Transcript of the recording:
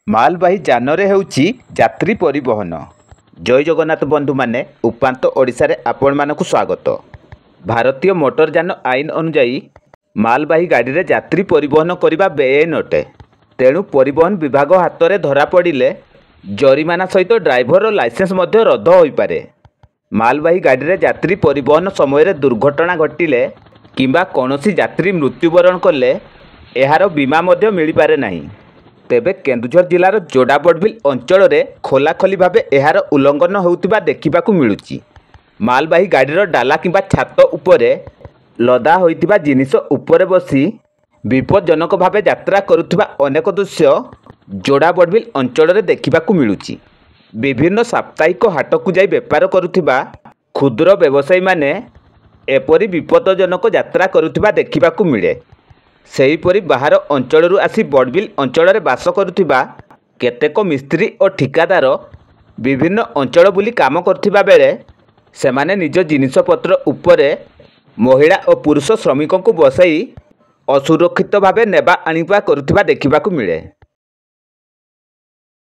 मालवाही जानरे हेउची यात्री परिवहन। जय जगन्नाथ बंधु माने उपांत ओडिशा रे आपण मानकु स्वागत। भारतीय मोटर यान आईन अनुजाई मालवाही गाड़ी रे यात्री परिवहन करने बेआईन अटे। तेणु परिवहन विभाग हाथ में धरा पड़े जरिमाना सहित ड्राइवर लाइसेंस मध्य रद्द हो पारे। मालवाही गाड़ी रे यात्री परिवहन समय दुर्घटना घटिले किंबा कौनसी यात्री मृत्युवरण कले एहार बीमा मध्य मिल पारे नहीं। तेबे केन्दुझर जिलार जोड़ाबड़बिल अंचल में खोलाखोली भाव एहार उल्लंघन होउतिबा देखिबाकु मिलुची। मालवाही गाड़ीर डाला किंबा छात उपरे लदा होइतिबा जिनिस उपरे बसी विपज्जनक भाव यात्रा करुथिबा अनेक दृश्य जोड़ाबड़बिल अंचल में देखिबाकु मिलुची। विभिन्न साप्ताहिक हाटकु जाई बेपार करुथिबा क्षुद्र व्यवसायी माने एपरी विपदजनक यात्रा करुथिबा देखिबाकु मिले। सेहीपरि बाहर अंचल आसी बड़बिल अंचल में बास करुथिबा केतेक मिस्त्री और ठिकादार विभिन्न अंचल बुली काम करथिबा बेले सेमाने निज जिनिसपत्र उपरे महिला और पुरुष श्रमिकों को बसाई असुरक्षित भावे नेबा आनिबा करुथिबा देखिबाकु मिले।